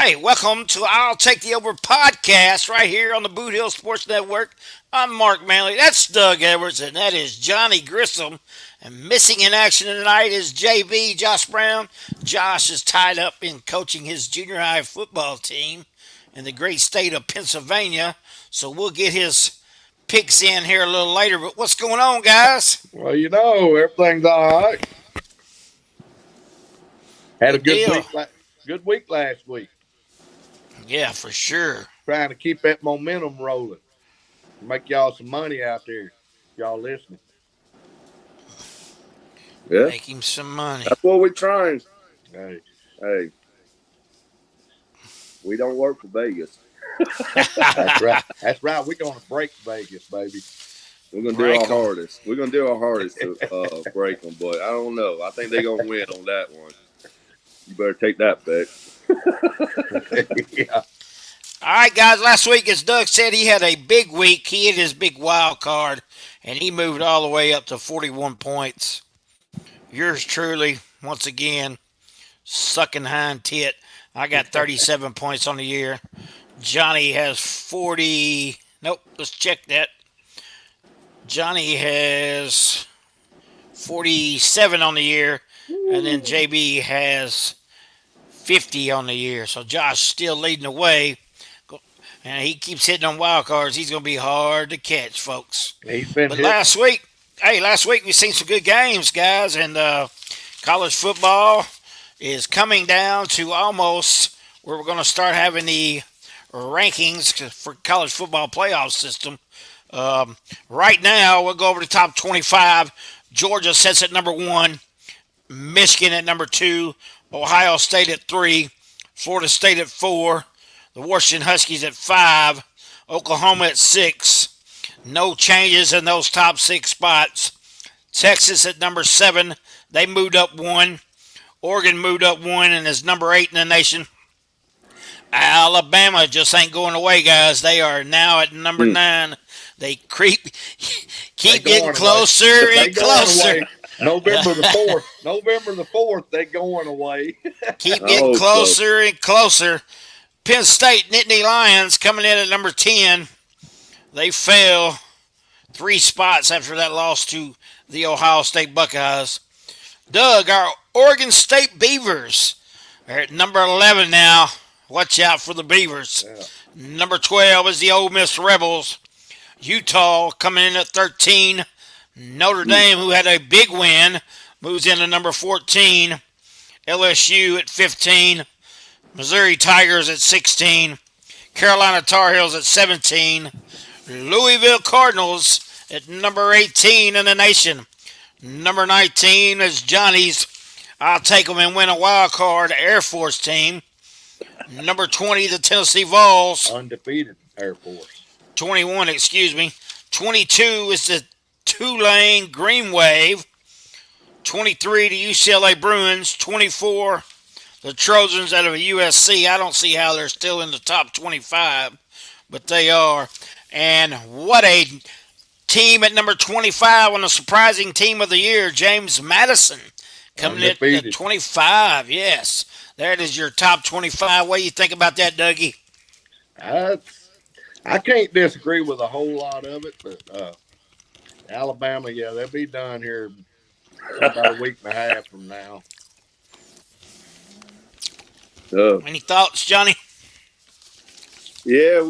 Hey, welcome to I'll Take the Over podcast right here on the Boot Hill Sports Network. I'm Mark Manley. That's Doug Edwards, and that is Johnny Grissom. And missing in action tonight is JB, Josh Brown. Josh is tied up in coaching his junior high football team in the great state of Pennsylvania. So we'll get his picks in here a little later. But what's going on, guys? Well, everything's all right. Had a Good good deal. week. Good week last week. Yeah, for sure. Trying to keep that momentum rolling. Make y'all some money out there. Y'all listening? Yeah, Make him some money. that's what we're trying. Hey, Hey, we don't work for Vegas. that's right. That's right. We're gonna break Vegas, baby. We're gonna Break do 'em. our hardest. We're gonna do our hardest to break them, but I don't know. I think they're gonna win on that one. You better take that bet. Yeah. All right, guys. Last week, as Doug said, he had a big week. He hit his big wild card, and he moved all the way up to 41 points. Yours truly, once again, sucking hind tit. I got 37 points on the year. Johnny has 40. Nope, let's check that. Johnny has 47 on the year, and then JB has 50 on the year. So Josh still leading the way. And he keeps hitting on wild cards. He's going to be hard to catch, folks. He's been But hit. last week we seen some good games, guys, and college football is coming down to almost where we're going to start having the rankings for college football playoff system. Right now, we'll go over the top 25. Georgia sits at number 1, Michigan at number 2, Ohio State at 3, Florida State at 4, the Washington Huskies at 5, Oklahoma at 6. No changes in those top 6 spots. Texas at number 7. They moved up 1. Oregon moved up 1 and is number 8 in the nation. Alabama just ain't going away, guys. They are now at number 9. They keep getting closer and closer. November the 4th. November the 4th, they going away. Keep getting closer and closer. Penn State Nittany Lions coming in at number 10. They fell 3 spots after that loss to the Ohio State Buckeyes. Doug, our Oregon State Beavers are at number 11 now. Watch out for the Beavers. Yeah. Number 12 is the Ole Miss Rebels. Utah coming in at 13. Notre Dame, who had a big win, moves into number 14. LSU at 15. Missouri Tigers at 16. Carolina Tar Heels at 17. Louisville Cardinals at number 18 in the nation. Number 19 is Johnny's I'll take them and win a wild card Air Force team. Number 20, the Tennessee Vols. Undefeated Air Force. 21, excuse me. 22 is the Tulane Green Wave. 23, the UCLA Bruins. 24, the Trojans out of USC. I don't see how they're still in the top 25, but they are. And what a team at number 25 on the surprising team of the year, James Madison. Coming in at 25, yes. There it is, your top 25. What do you think about that, Dougie? I can't disagree with a whole lot of it, but Alabama, yeah, they'll be done here about a week and a half from now. Any thoughts, Johnny? Yeah,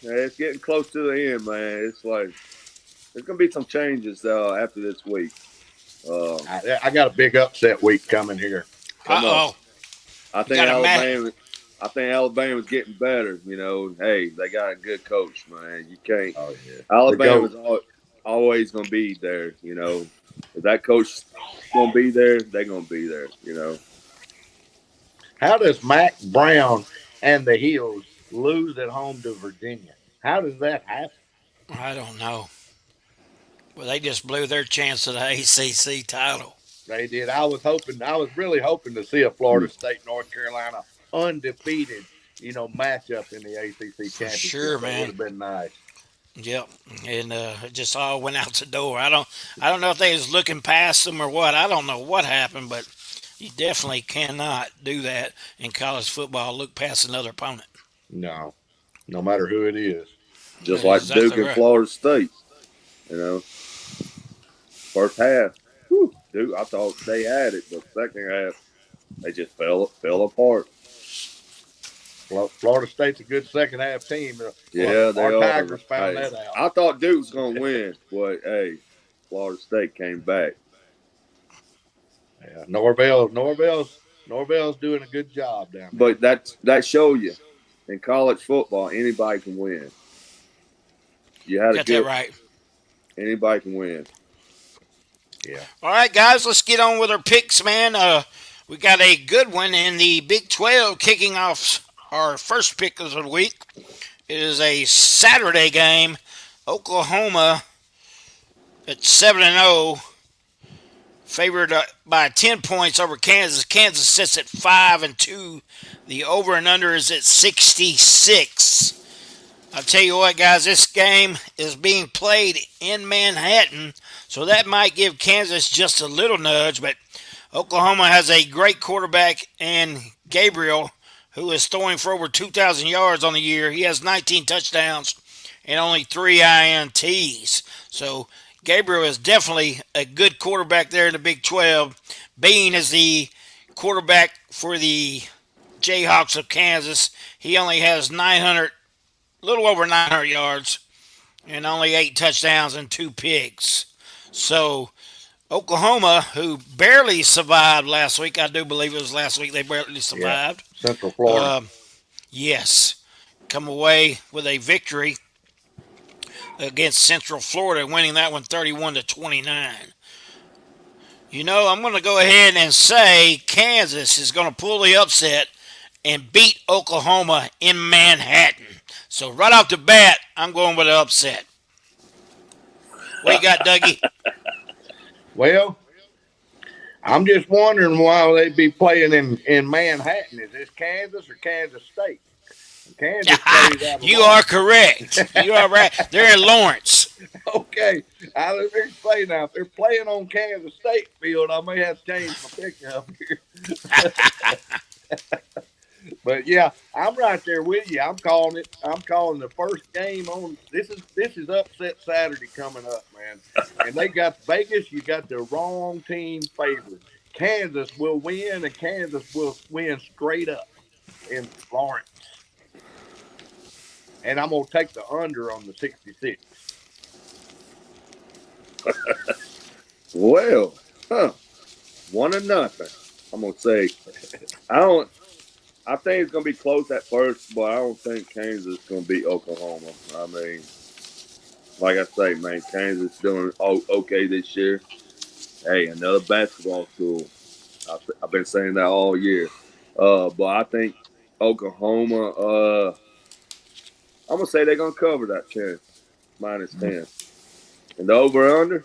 it's getting close to the end, man. It's like there's gonna be some changes after this week. I got a big upset week coming here. Uh-oh. I think Alabama's getting better. Hey, they got a good coach, man. You can't. Oh yeah. Alabama's always gonna be there. If that coach gonna be there, they're gonna be there. How does Mac Brown and the Heels lose at home to Virginia? How does that happen? I don't know. Well, they just blew their chance at the ACC title. They did. I was really hoping to see a Florida State, North Carolina undefeated, matchup in the ACC championship. Sure, man. It would have been nice. Yep, and it just all went out the door. I don't know if they was looking past them or what. I don't know what happened, but You definitely cannot do that in college football. Look past another opponent. No, no matter who it is. Just That is like Duke exactly and right. Florida State. You know, first half, whew, Duke, I thought they had it, but second half they just fell apart. Florida State's a good second half team. Well, Yeah, they our are. Tigers found Hey, that out. I thought Duke was gonna win, but hey, Florida State came back. Yeah, Norvell's doing a good job down there. But that show you in college football, anybody can win. You had a Got that good right. anybody can win. Yeah. All right, guys, let's get on with our picks, man. We got a good one in the Big 12 kicking off our first pick of the week. It is a Saturday game. Oklahoma at 7-0, favored by 10 points over Kansas. Kansas sits at 5-2. The over and under is at 66. I'll tell you what, guys, this game is being played in Manhattan, so that might give Kansas just a little nudge, but Oklahoma has a great quarterback in Gabriel, who is throwing for over 2,000 yards on the year. He has 19 touchdowns and only 3 INTs. So Gabriel is definitely a good quarterback there in the Big 12. Bean is the quarterback for the Jayhawks of Kansas. He only has 900 little over 900 yards and only 8 touchdowns and 2 picks. So Oklahoma, who barely survived last week, I do believe it was last week they barely Yeah. survived. Central Florida. Yes, come away with a victory against Central Florida, winning that one 31-29. You know, I'm going to go ahead and say Kansas is going to pull the upset and beat Oklahoma in Manhattan. So right off the bat, I'm going with an upset. What you got, Dougie? Well, I'm just wondering why they be playing in Manhattan. Is this Kansas or Kansas State? Kansas plays out of You Lawrence. are correct. You are right. They're in Lawrence. Okay, I was going to say now, if they're playing on Kansas State field, I may have to change my pickup here. But yeah, I'm right there with you. I'm calling it. I'm calling the first game on. This is upset Saturday coming up, man. And they got Vegas. You got the wrong team favored. Kansas will win, and Kansas will win straight up in Lawrence. And I'm gonna take the under on the 66. Well, 1-0. I'm gonna say I don't. I think it's gonna be close at first, but I don't think Kansas is gonna beat Oklahoma. I mean, like I say, man, Kansas doing okay this year. Hey, another basketball school. I've been saying that all year. But I think Oklahoma. I'm gonna say they're gonna cover that 10 -10, and the over under.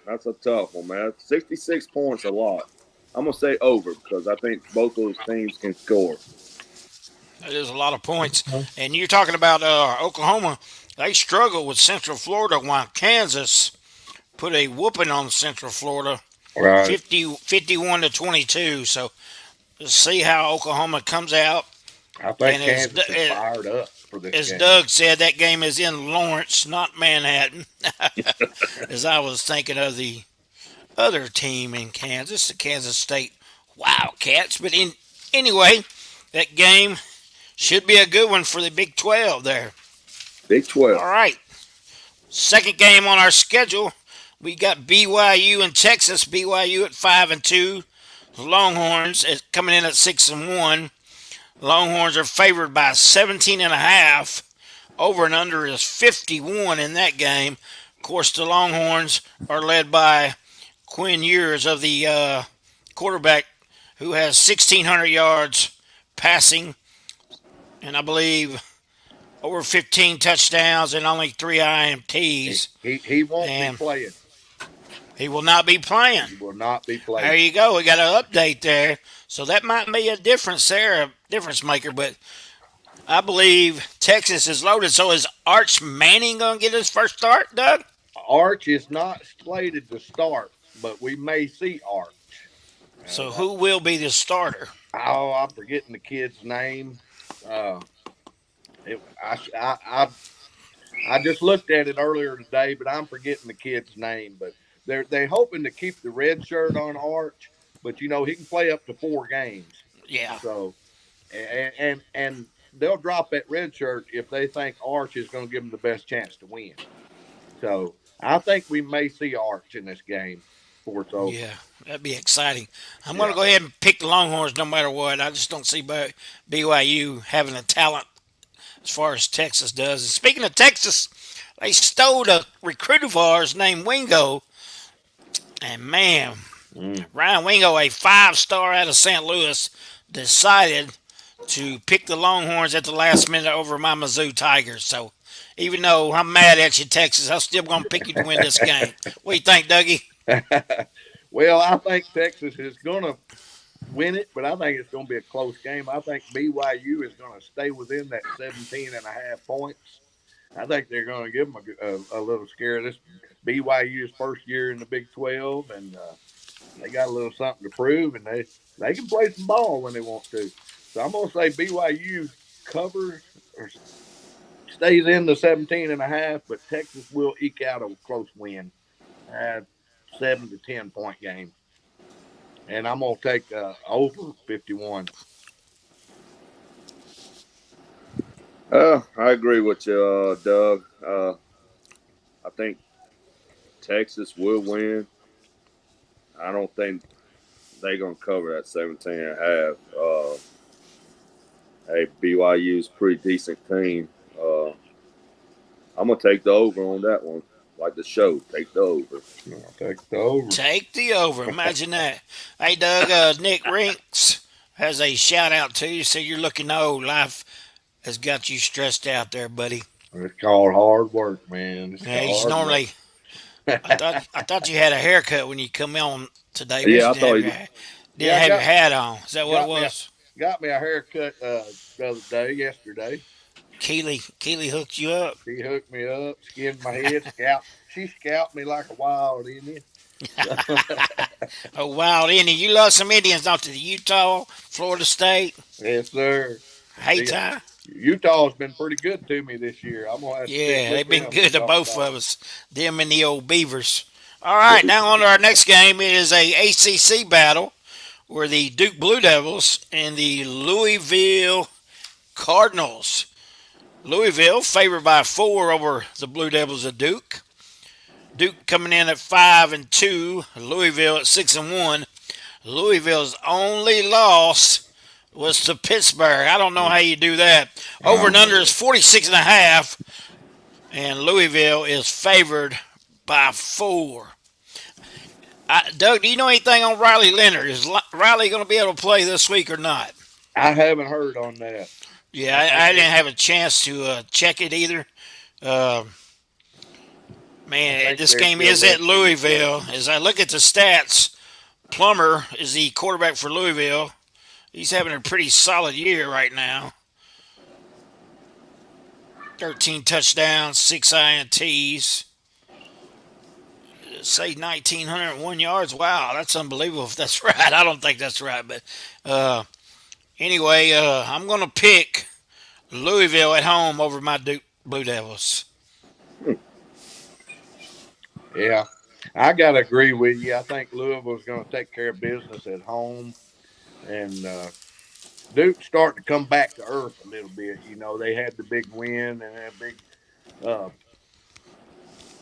That's a tough one, man. 66 points a lot. I'm gonna say over because I think both those teams can score. That is a lot of points. And you're talking about Oklahoma. They struggle with Central Florida, while Kansas put a whooping on Central Florida, Right. 51-22. So let's see how Oklahoma comes out. I And think Kansas is fired up for this as game. Doug said, that game is in Lawrence, not Manhattan. As I was thinking of the other team in Kansas, the Kansas State Wildcats. But anyway, that game should be a good one for the Big 12 there. Big 12. All right. Second game on our schedule, we got BYU and Texas. BYU at 5-2. Longhorns coming in at 6-1. Longhorns are favored by 17.5. Over and under is 51 in that game. Of course, the Longhorns are led by Quinn Ewers of the quarterback, who has 1,600 yards passing, and I believe over 15 touchdowns and only 3 IMTs. He won't And be playing. he will not be playing. He will not be There playing. you go. We got an update there. So that might be a difference there, a difference maker. But I believe Texas is loaded. So is Arch Manning going to get his first start, Doug? Arch is not slated to start, but we may see Arch. So who will be the starter? Oh, I'm forgetting the kid's name. Uh, I just looked at it earlier today, but I'm forgetting the kid's name. But they're hoping to keep the red shirt on Arch, but he can play up to 4 games. Yeah. So and they'll drop that red shirt if they think Arch is going to give them the best chance to win. So I think we may see Arch in this game before it's over. Yeah, that'd be exciting. I'm going to Yeah. go ahead and pick the Longhorns no matter what. I just don't see BYU having the talent as far as Texas does. And speaking of Texas, they stole a recruit of ours named Wingo. And man, Mm. Ryan Wingo, a 5-star out of St. Louis, decided to pick the Longhorns at the last minute over my Mizzou Tigers. So even though I'm mad at you, Texas, I'm still going to pick you to win this game. What do you think, Dougie? Well, I think Texas is going to win it, but I think it's going to be a close game. I think BYU is going to stay within that 17.5 points. I think they're going to give them a little scare. This BYU's first year in the Big 12, and they got a little something to prove, and they can play some ball when they want to. So I'm going to say BYU covers or stays in the 17.5, but Texas will eke out a close win, 7 to 10 point game, and I'm going to take over 51. I agree with you, Doug. I think Texas will win. I don't think they're going to cover that 17.5. Hey, BYU's a pretty decent team. I'm going to take the over on that one. Like the show, take the over. I'll take the over. Take the over. Imagine that. Hey, Doug, Nick Rinks has a shout out to you. So you're looking old. Life has got you stressed out there, buddy. It's called hard work, man. It's Yeah, called he's hard normally. work. I thought you had a haircut when you come on today. But Yeah, I you thought didn't have your hat on. Is that what it got me was? got me a haircut the other day, yesterday. Keely hooked you up. She hooked me up, skinned my head, She scalped me like a wild Indian. Oh, wild Indian. You love some Indians, don't you? Utah, Florida State. Yes, sir. Hey, See, Ty. Utah's been pretty good to me this year. I'm gonna have to stick Yeah, with they've been them good to talk both about of us. Them and the old Beavers. All right, now on to our next game. It is a ACC battle where the Duke Blue Devils and the Louisville Cardinals. Louisville favored by 4 over the Blue Devils of Duke. Duke coming in at 5-2. Louisville at 6-1. Louisville's only loss was to Pittsburgh. I don't know how you do that. Over and under is 46.5, and Louisville is favored by 4. Doug, do you know anything on Riley Leonard? Is Riley going to be able to play this week or not? I haven't heard on that. Yeah, I didn't have a chance to check it either. Man, this game is at Louisville. As I look at the stats, Plummer is the quarterback for Louisville. He's having a pretty solid year right now. 13 touchdowns, 6 INTs. Say 1,901 yards. Wow, that's unbelievable if that's right. I don't think that's right. But anyway, I'm going to pick Louisville at home over my Duke Blue Devils. Yeah, I gotta agree with you. I think Louisville's going to take care of business at home, and Duke's starting to come back to earth a little bit. They had the big win and a uh,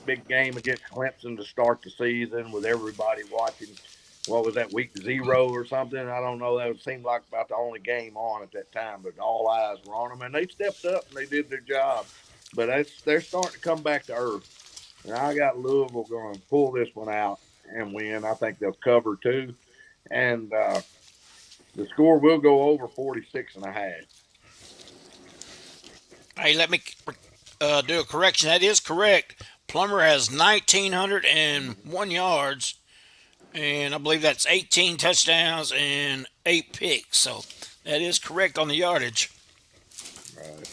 big game against Clemson to start the season with everybody watching. What was that, week 0 or something? I don't know. That seemed like about the only game on at that time, but all eyes were on them, and they stepped up and they did their job. But they're starting to come back to earth. And I got Louisville going to pull this one out and win. I think they'll cover too. And the score will go over 46.5. Hey, let me do a correction. That is correct. Plummer has 1,901 yards, and I believe that's 18 touchdowns and 8 picks. So that is correct on the yardage. Right.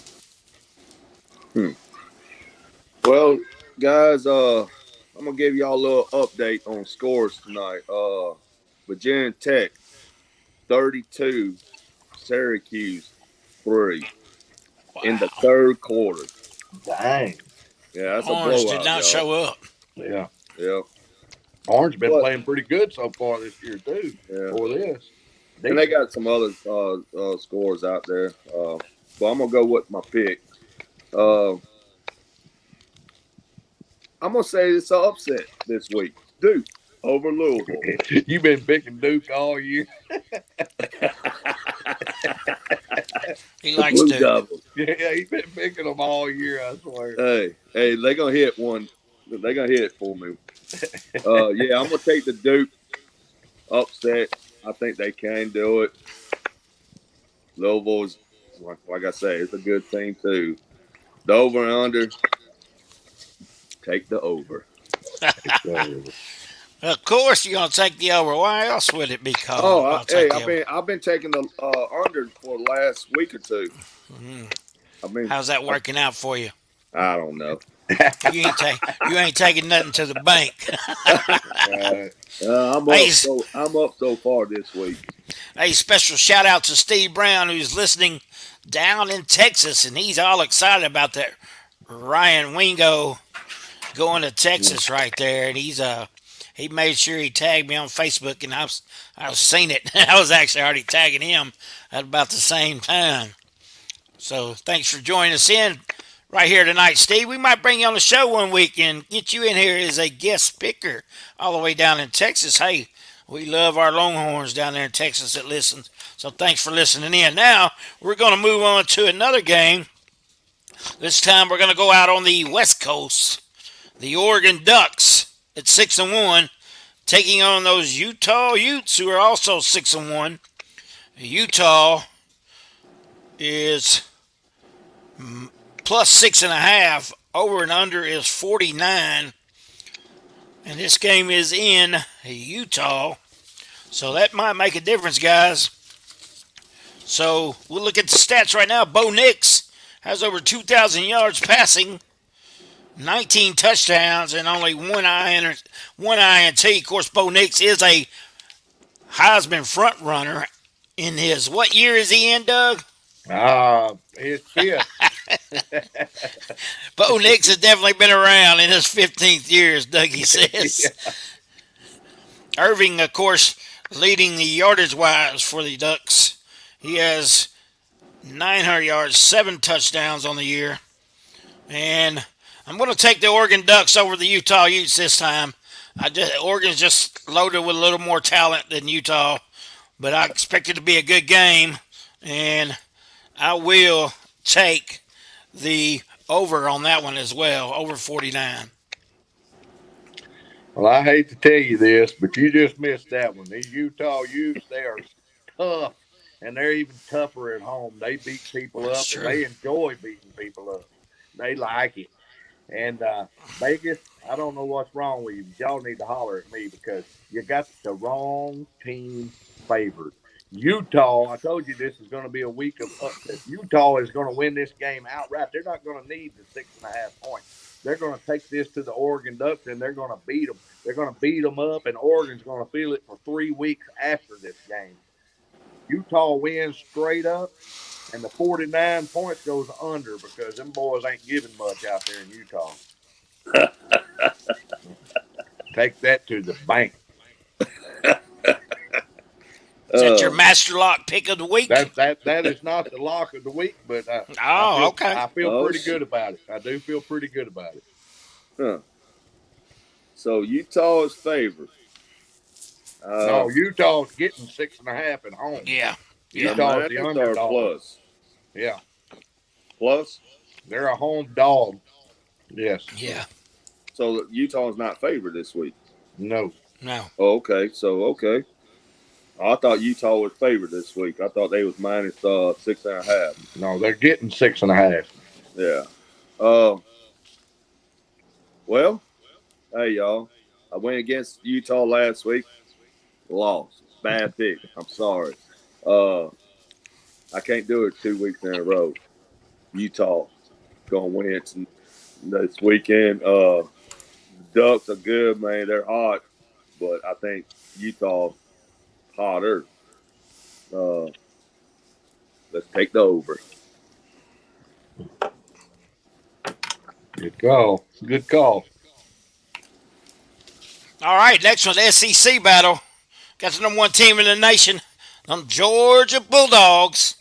Well, guys, I'm gonna give y'all a little update on scores tonight. Virginia Tech 32, Syracuse 3 in the Wow. third quarter. Dang. Yeah, that's a Orange did blowout, not y'all. show up. Yeah. Yeah, Orange been but playing pretty good so far this year too. yeah, For this, and they decent. got some other scores out there. But I'm gonna go with my pick. Uh, I'm gonna say it's an upset this week. Duke over Louisville. You've been picking Duke all year. He The likes Blue Duke. Devils. Yeah, he's been picking them all year. I swear. Hey, they gonna hit one. They gonna hit it for me. Yeah, I'm gonna take the Duke upset. I think they can do it. Louisville's, like I say, it's a good team too. The over and under, take the over. Of course, you're gonna take the over. Why else would it be called? Oh, I'll hey, take the over. I've been taking the under for the last week or two. I mean, How's that working out for you? I don't know. You ain't taking nothing to the bank. Hey, I'm up so far this week. hey, special shout out to Steve Brown who's listening down in Texas, and he's all excited about that Ryan Wingo going to Texas right there, and he made sure he tagged me on Facebook, and I've seen it. I was actually already tagging him at about the same time. So thanks for joining us in right here tonight, Steve. We might bring you on the show one week and get you in here as a guest speaker all the way down in Texas. Hey, we love our Longhorns down there in Texas that listen. So thanks for listening in. Now we're going to move on to another game. This time we're going to go out on the West Coast. The Oregon Ducks at 6-1, taking on those Utah Utes who are also 6-1. Utah is plus 6.5. Over and under is 49. And this game is in Utah. So that might make a difference, guys. So we'll look at the stats right now. Bo Nix has over 2,000 yards passing, 19 touchdowns, and only one INT. Of course, Bo Nix is a Heisman front runner in his. What year is he in, Doug? His fifth. Bo Nix has definitely been around in his 15th year, as Dougie says. Yeah. Irving, of course, leading the yardage-wise for the Ducks. He has 900 yards, 7 touchdowns on the year. And I'm going to take the Oregon Ducks over the Utah Utes this time. Oregon's just loaded with a little more talent than Utah, but I expect it to be a good game, and I will take the over on that one as well, over 49. Well, I hate to tell you this, but you just missed that one. These Utah Utes, they are tough, and they're even tougher at home. They beat people That's up, true. and they enjoy beating people up. They like it. And Vegas, I don't know what's wrong with you, but y'all need to holler at me because you got the wrong team favored. Utah, I told you this is going to be a week of upsets. Utah is going to win this game outright. They're not going to need the 6.5 points. They're going to take this to the Oregon Ducks and they're going to beat them. They're going to beat them up, and Oregon's going to feel it for 3 weeks after this game. Utah wins straight up, and the 49 points goes under because them boys ain't giving much out there in Utah. Take that to the bank. Is that your master lock pick of the week? That is not the lock of the week, but okay. I feel pretty good about it. I do feel pretty good about it. Huh. So Utah is favored. No, Utah's getting 6.5 at home. Yeah. Utah's the underdog. Plus. Yeah, Plus. they're a home dog. Yes. Yeah. So Utah's not favored this week. No. No. Oh, okay. So okay. I thought Utah was favored this week. I thought they was minus 6.5. No, they're getting 6.5. Yeah. Well, hey y'all. I went against Utah last week. Lost. Bad pick. I'm sorry. I can't do it 2 weeks in a row. Utah gonna win this weekend. The Ducks are good, man. They're hot, but I think Utah hotter. Let's take the over. Good call. Good call. All right, next one, SEC battle. Got the number one team in the nation, the Georgia Bulldogs,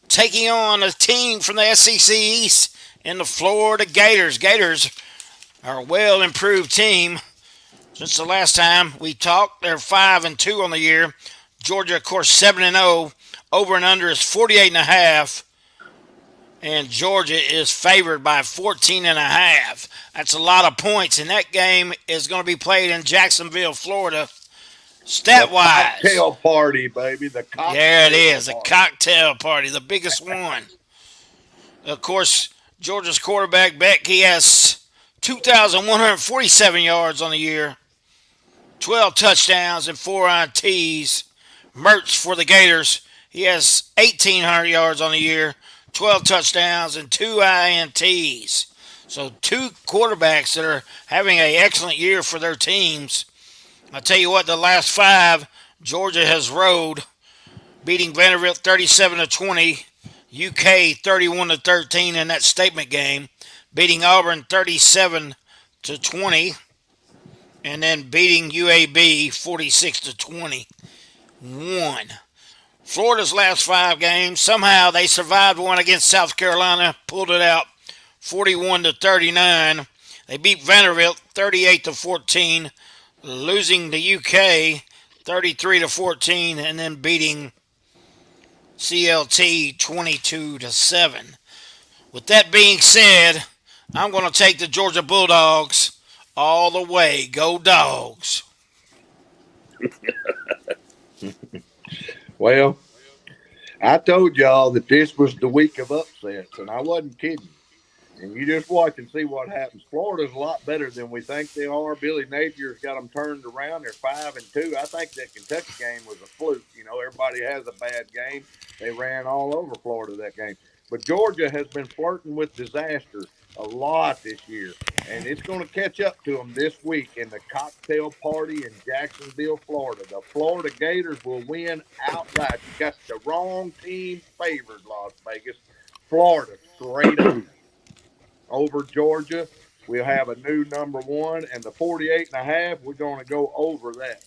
taking on a team from the SEC East in the Florida Gators. Gators are a well improved team. Since the last time we talked, they're 5-2 on the year. Georgia, of course, 7-0. Over and under is 48.5. And Georgia is favored by 14.5. That's a lot of points, and that game is going to be played in Jacksonville, Florida. Stat-wise, Cocktail party, baby. The cocktail there it is, a party. cocktail party, the biggest one. Of course, Georgia's quarterback, Beck, he has 2,147 yards on the year, 12 touchdowns and 4 INTs. Mertz for the Gators, he has 1,800 yards on the year, 12 touchdowns and 2 INTs. So two quarterbacks that are having an excellent year for their teams. I tell you what, the last 5, Georgia has rode, beating Vanderbilt 37-20, UK 31-13 in that statement game, beating Auburn 37-20, and then beating UAB 46-21. Florida's last 5 games, somehow they survived one against South Carolina, pulled it out 41-39. They beat Vanderbilt 38-14, losing to UK 33-14, and then beating CLT 22-7. With that being said, I'm going to take the Georgia Bulldogs all the way. Go Dogs. Well, I told y'all that this was the week of upsets, and I wasn't kidding. And you just watch and see what happens. Florida's a lot better than we think they are. Billy Napier's got them turned around. They're 5-2. I think that Kentucky game was a fluke. You know, everybody has a bad game. They ran all over Florida that game. But Georgia has been flirting with disaster a lot this year, and it's going to catch up to them this week in the cocktail party in Jacksonville, Florida. The Florida Gators will win outright. You got the wrong team favored, Las Vegas. Florida, straight up. Over Georgia, we'll have a new number 1, and the 48.5, we're going to go over that.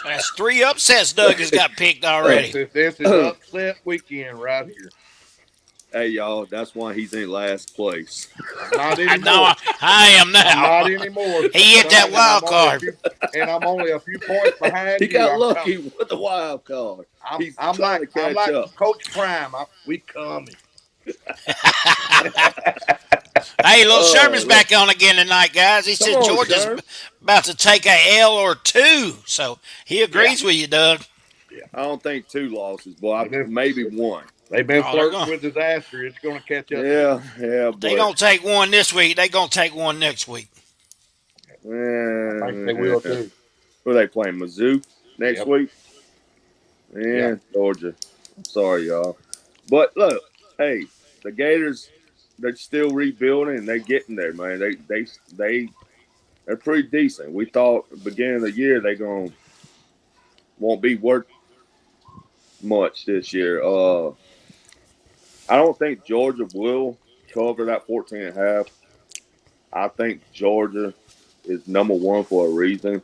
That's 3 upsets Doug has got picked already. This is upset weekend right here. Hey, y'all, that's why he's in last place. Not anymore. No, I am now. Not anymore. He hit that wild card. And I'm only a few points behind He you. got I'm lucky coming. with the wild card. He's I'm trying like, to catch I'm like up. Coach Prime. We coming. Hey, little Sherman's back on again tonight, guys. He said on, Georgia's Sherm. about to take a L or 2, so he agrees with you, Doug. I don't think 2 losses, boy. Maybe 1. They've been Oh, flirting they're gonna- with disaster. It's going to catch up. Yeah. They don't take one this week. They gonna take one next week. I think they will too. Who are they playing? Mizzou next Yep. week? Yep. Georgia. I'm sorry, y'all. But look, hey, the Gators, they're still rebuilding and they're getting there, man. They're pretty decent. We thought at the beginning of the year they won't be worth much this year. I don't think Georgia will cover that 14.5. I think Georgia is number 1 for a reason.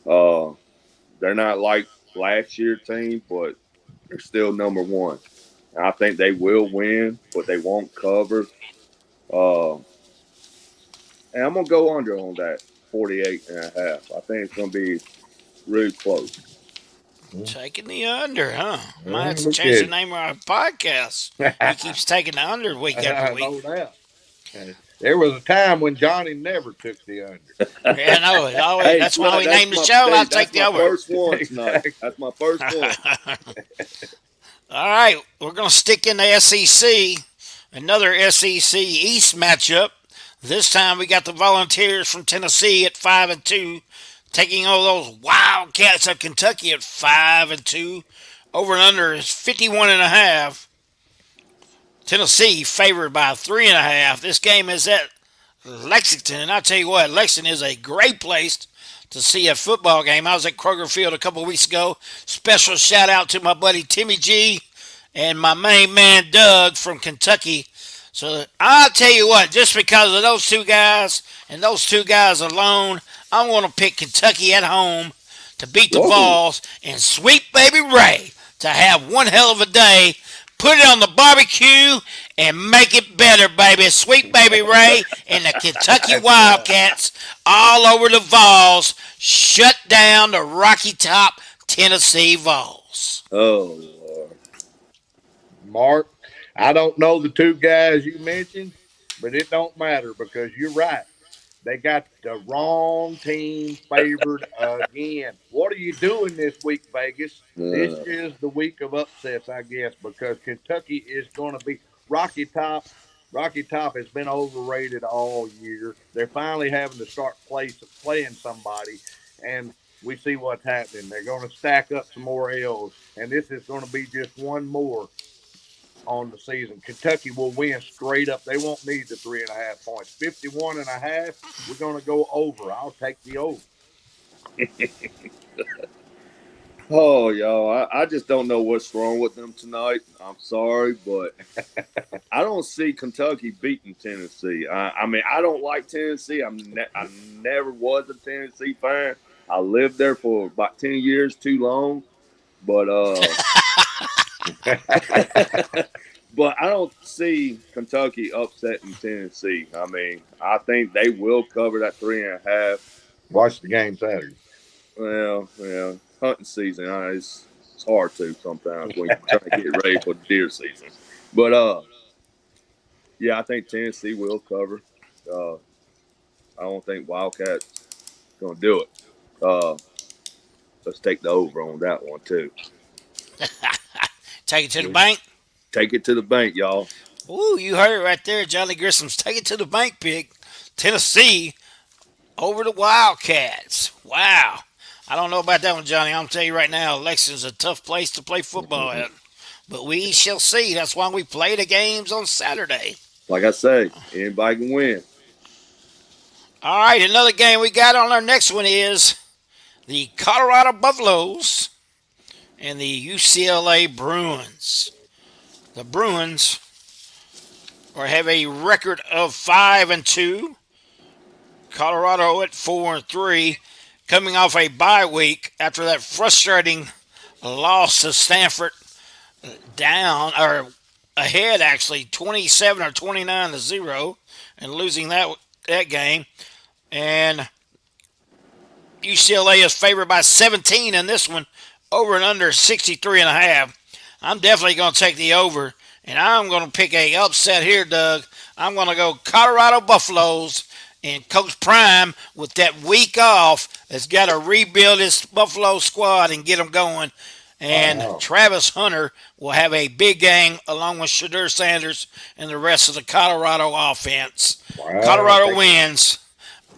They're not like last year's team, but they're still number 1. And I think they will win, but they won't cover. And I'm going to go under on that 48.5. I think it's going to be really close. Taking the under, huh? Might have to look change the at- name of our podcast. He keeps taking the under week after No week. doubt. There was a time when Johnny never took the under. Yeah, I know. Always, Hey, that's why we that's named the my- show. hey, I'll that's take the my over. First one tonight. Exactly. That's my first one. All right, we're going to stick in the SEC. Another SEC East matchup. This time we got the Volunteers from Tennessee at 5-2, taking all those Wildcats of Kentucky at 5-2. Over and under is 51.5. Tennessee favored by 3.5. This game is at Lexington, and I tell you what, Lexington is a great place to see a football game. I was at Kroger Field a couple of weeks ago. Special shout out to my buddy Timmy G and my main man Doug from Kentucky. So I'll tell you what, just because of those two guys and those two guys alone, I'm going to pick Kentucky at home to beat the Whoa. Vols and sweet baby Ray to have one hell of a day. Put it on the barbecue and make it better, baby. Sweet baby Ray and the Kentucky Wildcats all over the Vols shut down the Rocky Top Tennessee Vols. Oh, Lord. Mark, I don't know the two guys you mentioned, but it don't matter because you're right. They got the wrong team favored again. What are you doing this week, Vegas? This Uh, is the week of upsets, I guess, because Kentucky is going to be Rocky Top. Rocky Top has been overrated all year. They're finally having to start playing somebody, and we see what's happening. They're going to stack up some more L's, and this is going to be just one more on the season. Kentucky will win straight up. They won't need the 3.5 points. 51.5. We're going to go over. I'll take the over. oh, y'all. I just don't know what's wrong with them tonight. I'm sorry, but I don't see Kentucky beating Tennessee. I mean, I don't like Tennessee. I never was a Tennessee fan. I lived there for about 10 years too long. But but I don't see Kentucky upsetting Tennessee. I mean, I think they will cover that 3.5. Watch the game Saturday. Well, hunting season, it's hard to sometimes when you're trying to get ready for the deer season. But yeah, I think Tennessee will cover. Uh, I don't think Wildcats gonna do it. Uh, let's take the over on that one too. Take it to the bank. Take it to the bank, y'all. Ooh, you heard it right there. Johnny Grissom's take it to the bank pick. Tennessee over the Wildcats. Wow. I don't know about that one, Johnny. I'm tell you right now, Lexington's a tough place to play football at. But we shall see. That's why we play the games on Saturday. Like I say, anybody can win. All right, another game we got on our next one is the Colorado Buffaloes and the UCLA Bruins. The Bruins have a record of 5-2. Colorado at 4-3, coming off a bye week after that frustrating loss to Stanford, down or ahead actually 27 or 29-0, and losing that game. And UCLA is favored by 17 in this one, over and under 63.5. I'm definitely going to take the over, and I'm going to pick a upset here, Doug. I'm going to go Colorado Buffaloes, and Coach Prime, with that week off, has got to rebuild his Buffalo squad and get them going. And Wow. Travis Hunter will have a big game along with Shadur Sanders and the rest of the Colorado offense. Wow. Colorado wins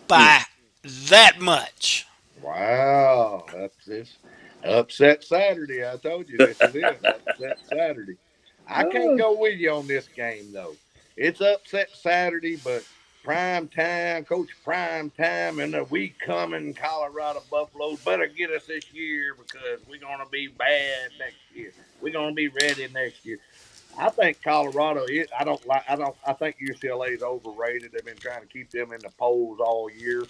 by that much. Wow. That's this upset Saturday. I told you this is it. Upset Saturday. I can't go with you on this game, though. It's upset Saturday, but prime time, Coach Prime Time, and the week coming, Colorado Buffaloes better get us this year because we're going to be bad next year. We're going to be ready next year. I think Colorado. I think UCLA is overrated. They've been trying to keep them in the polls all year.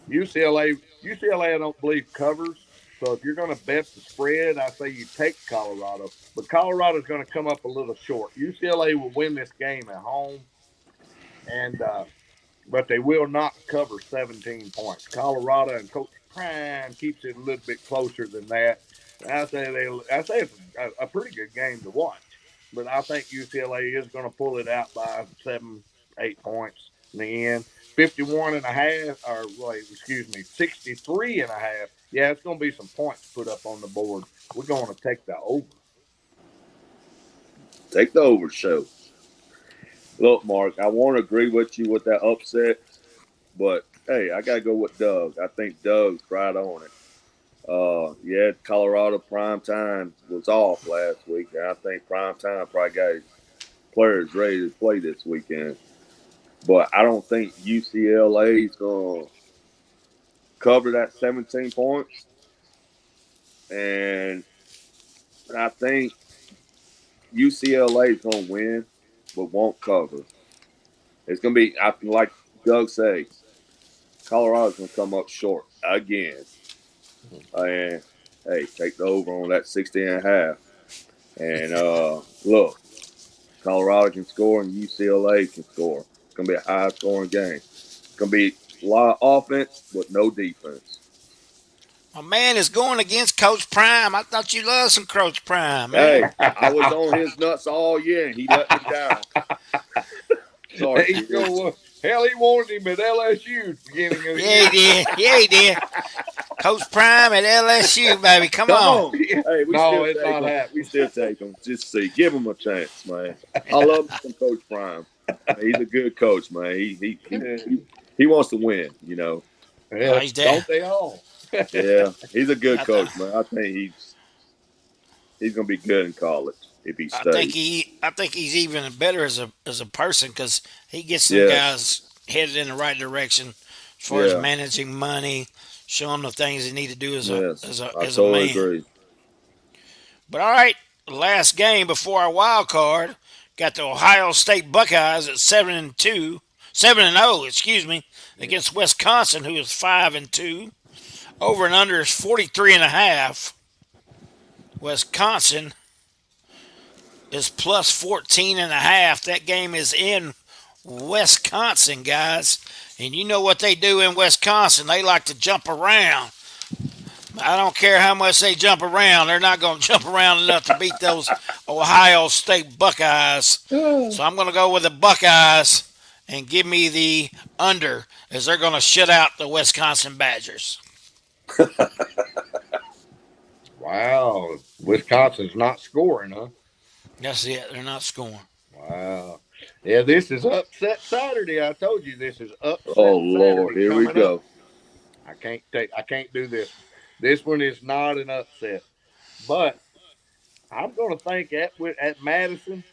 UCLA, I don't believe covers. So if you're going to bet the spread, I say you take Colorado. But Colorado's going to come up a little short. UCLA will win this game at home, and but they will not cover 17 points. Colorado and Coach Prime keeps it a little bit closer than that. I say it's a pretty good game to watch, but I think UCLA is going to pull it out by 7, 8 points in the end. 51 and a half, or wait, excuse me, 63 and a half. Yeah, it's going to be some points put up on the board. We're going to take the over. Take the over show. Look, Mark, I want to agree with you with that upset, but hey, I got to go with Doug. I think Doug's right on it. Yeah, Colorado prime time was off last week, and I think prime time probably got his players ready to play this weekend. But I don't think UCLA is going to cover that 17 points, and I think UCLA is going to win, but won't cover. It's going to be, like Doug say, Colorado's going to come up short again. And hey, take the over on that 60.5. And look, Colorado can score and UCLA can score. It's going to be a high scoring game. It's going to be a lot of offense, but no defense. My man is going against Coach Prime. I thought you loved some Coach Prime, Hey, man. I was on his nuts all year and he let me down. Sorry. He go, hell, he wanted him at LSU at the beginning of the Yeah, year. he did. Yeah, he did. Coach Prime at LSU, baby. Come on. Hey, No, it's not happening. We still take him. Just see. Give him a chance, man. I love some Coach Prime. He's a good coach, man. He wants to win, you know. Yeah, Oh, he's there. don't they all? Yeah, he's a good I coach, man. I think he's gonna be good in college if he stays. I think he's even better as a person because he gets some Yes. guys headed in the right direction as far as Yeah. managing money, showing them the things they need to do as Yes, a I as a totally man. agree. But all right, last game before our wild card got the Ohio State Buckeyes at 7-2, 7-0, excuse me, against Wisconsin, who is 5-2. Over and under is 43.5. Wisconsin is plus 14.5. That game is in Wisconsin, guys. And you know what they do in Wisconsin. They like to jump around. I don't care how much they jump around. They're not going to jump around enough to beat those Ohio State Buckeyes. So I'm going to go with the Buckeyes and give me the under as they're going to shut out the Wisconsin Badgers. Wow, Wisconsin's not scoring, huh? That's it. They're not scoring. Wow. Yeah, this is upset Saturday. I told you this is upset Oh Lord, Saturday here we coming up. go. I can't do this. This one is not an upset. But I'm going to think at Madison,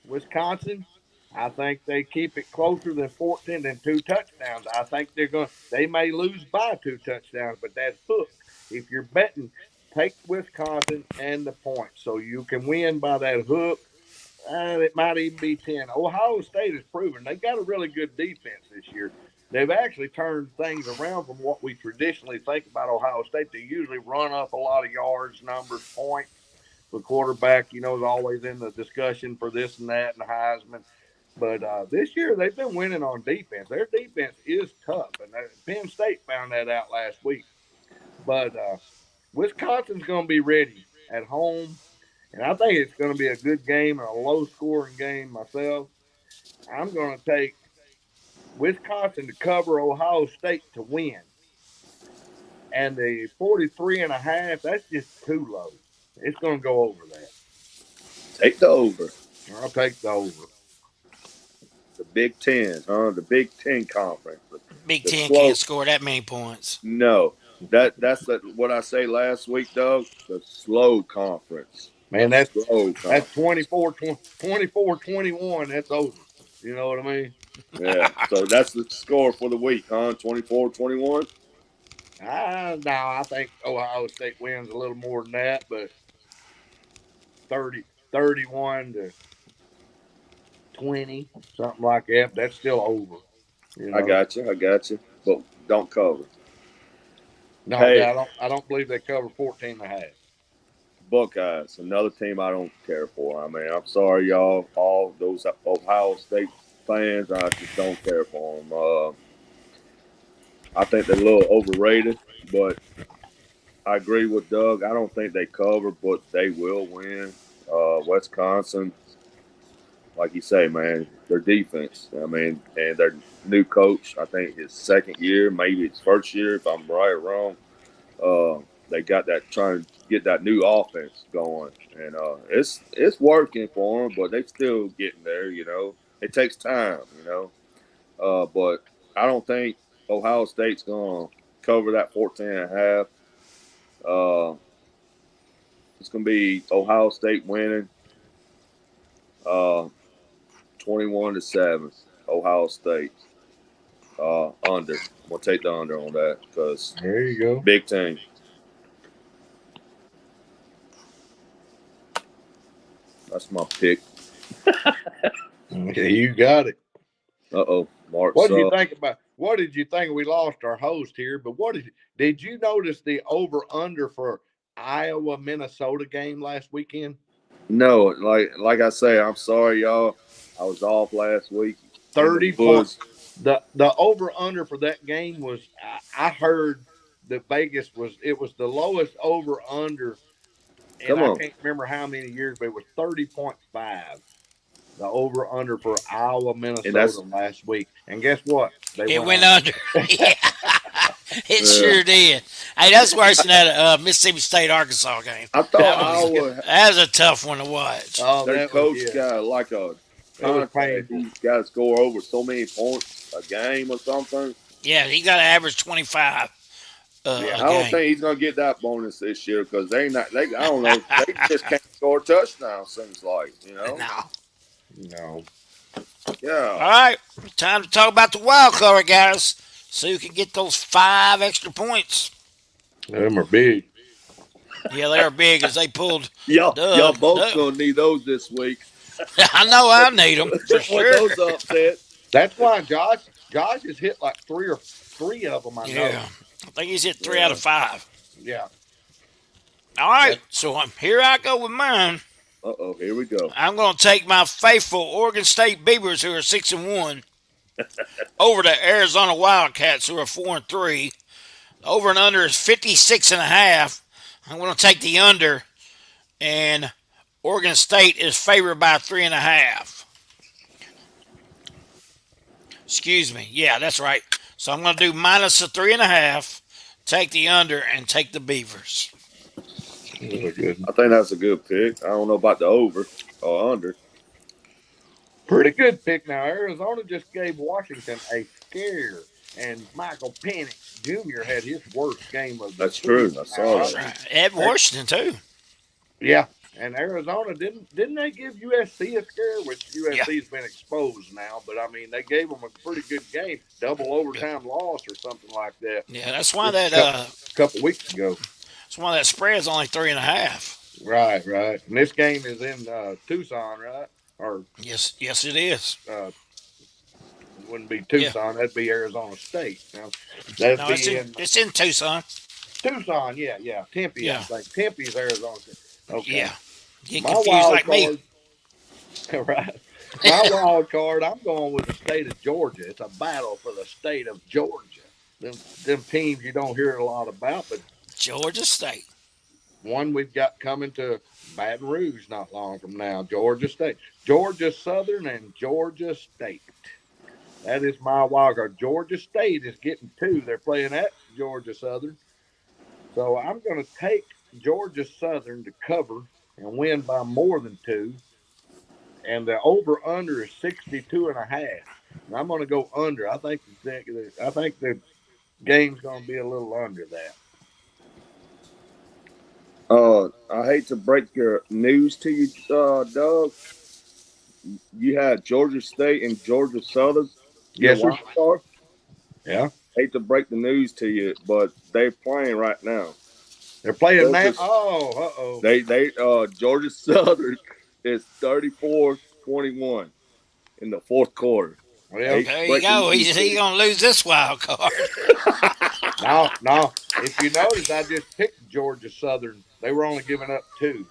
Wisconsin, I think they keep it closer than 14 than 2 touchdowns. I think they may lose by 2 touchdowns, but that's hook. If you're betting, take Wisconsin and the points so you can win by that hook. It might even be 10. Ohio State has proven they got a really good defense this year. They've actually turned things around from what we traditionally think about Ohio State. They usually run up a lot of yards, numbers, points. The quarterback, is always in the discussion for this and that and Heisman. But this year they've been winning on defense. Their defense is tough, and Penn State found that out last week. But Wisconsin's going to be ready at home, and I think it's going to be a good game and a low-scoring game myself. I'm going to take Wisconsin to cover Ohio State to win. And the 43.5, that's just too low. It's going to go over that. Take the over. I'll take the over. The Big Ten, huh? The Big Ten conference. Big The Ten slow- can't score that many points. No, that's what I say last week, Doug. The slow conference. Man, that's Slow conference. that's 24-21. That's over. You know what I mean? Yeah. So that's the score for the week, huh? 24-21. No, I think Ohio State wins a little more than that, but 31-20, something like that. That's still over. I got you. But don't cover. No, Hey. I don't believe they cover 14.5. Buckeyes, another team I don't care for. I mean, I'm sorry, y'all, all those Ohio State fans. I just don't care for them. I think they're a little overrated, but I agree with Doug. I don't think they cover, but they will win. Wisconsin, like you say, man, their defense. I mean, and their new coach. I think his second year, maybe his first year, if I'm right or wrong. They got that trying to get that new offense going, and it's working for them, but they still getting there. It takes time. But I don't think Ohio State's gonna cover that 14.5. It's gonna be Ohio State winning, 21-7. Ohio State. Under. I'm gonna take the under on that because There you go. big team. That's my pick. Yeah, you got it. Mark. What did you think about? What did you think? We lost our host here, but did you notice the over under for Iowa Minnesota game last weekend? No, like I say, I'm sorry, y'all. I was off last week. 30 points. The over under for that game was. I heard that Vegas was the lowest over under, and I can't remember how many years, but it was 30.5. The over under for Iowa Minnesota last week, and guess what? It went under. Yeah. It sure did. Hey, that's worse than that Mississippi State Arkansas game. I thought Iowa. That was a tough one to watch. Oh, their coach got like a contract. He's got to score over so many points a game or something. Yeah, he got to average 25. I don't think he's gonna get that bonus this year because I don't know. They just can't score a touchdown. Seems like No. Yeah. All right, time to talk about the wild card, guys. So you can get those 5 extra points. Them are big. Yeah, they are big as they pulled. Y'all both gonna need those this week. I know I need them for sure. Those upset. That's why Josh has hit like three of them. I know. I think he's hit 3 out of 5. Yeah. All right, so here I go with mine. Here we go. I'm going to take my faithful Oregon State Beavers, who are 6-1, over the Arizona Wildcats, who are 4-3. Over and under is 56.5. I'm going to take the under, and Oregon State is favored by 3.5. Excuse me. Yeah, that's right. So I'm going to do minus the 3.5, take the under, and take the Beavers. Really good. I think that's a good pick. I don't know about the over or under. Pretty good pick. Now Arizona just gave Washington a scare, and Michael Penix Jr. had his worst game of the season. True. I saw that. At Washington too. Yeah, and Arizona didn't they give USC a scare? Which USC's been exposed now, but I mean they gave them a pretty good game, double overtime loss or something like that. Yeah, that's why a couple weeks ago. That's why that spread's only 3.5. Right. And this game is in Tucson, right? Or yes, it is. It wouldn't be Tucson. That'd be Arizona State. Now, it's in Tucson. Tucson, yeah. Tempe, I think. Tempe's Arizona State. Okay. Yeah. Get confused like me. Right. My wild card, I'm going with the state of Georgia. It's a battle for the state of Georgia. Them teams you don't hear a lot about, but Georgia State. One we've got coming to Baton Rouge not long from now. Georgia State. Georgia Southern and Georgia State. That is my wild card. Georgia State is getting 2. They're playing at Georgia Southern. So I'm going to take Georgia Southern to cover and win by more than 2. And the over-under is 62.5. And I'm going to go under. I think the game's going to be a little under that. I hate to break your news to you, Doug. You had Georgia State and Georgia Southern. Yes, sir. Yeah. Hate to break the news to you, but they're playing right now. They're playing now. Oh, They Georgia Southern is 34-21 in the fourth quarter. Well, there you go. He's going to lose this wild card. No. If you notice, I just picked Georgia Southern. They were only giving up 2.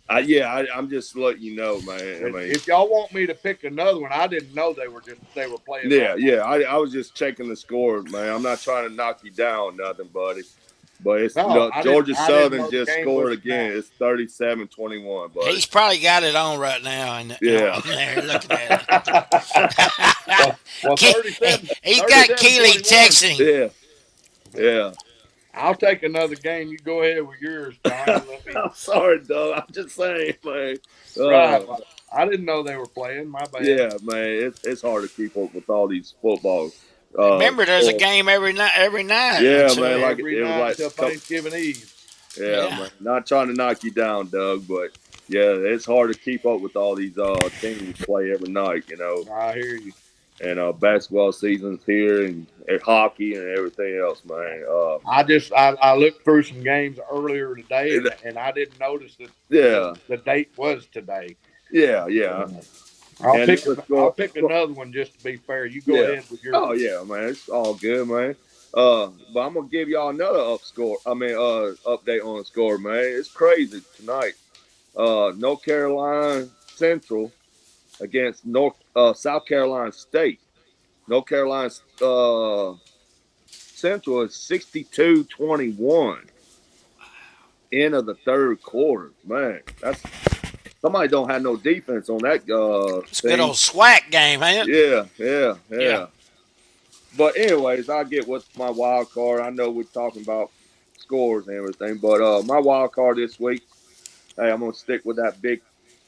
I'm just letting you know, man. If y'all want me to pick another one, I didn't know they were playing. Yeah. I was just checking the score, man. I'm not trying to knock you down, nothing, buddy. But it's Georgia Southern just scored again. It's 37-21. Buddy. He's probably got it on right now. And yeah, there, looking at it. Well, 37. He's got Keely texting. Yeah. I'll take another game. You go ahead with yours, John. I'm sorry, Doug. I'm just saying, man. Right. I didn't know they were playing. My bad. Yeah, man. It's hard to keep up with all these footballs. Remember, there's a game every night. Yeah, man. Like every night until Thanksgiving Eve. Yeah, man. Not trying to knock you down, Doug, but yeah, it's hard to keep up with all these teams play every night. You know. I hear you. and basketball season's here, and hockey and everything else, man. I looked through some games earlier today, and I didn't notice that Yeah, the date was today. yeah. I'll And pick I'll pick another one just to be fair. You go yeah. ahead with your. Oh yeah, man. It's all good, man. But I'm gonna give y'all another update on the score, man. It's crazy tonight. North Carolina Central against South Carolina State. North Carolina Central is 62-21. End of the third quarter, man. That's somebody don't have no defense on that It's a good team. old SWAC game, ain't it? Yeah. But anyways, I get what's my wild card. I know we're talking about scores and everything, but my wild card this week, hey, I'm gonna stick with that Big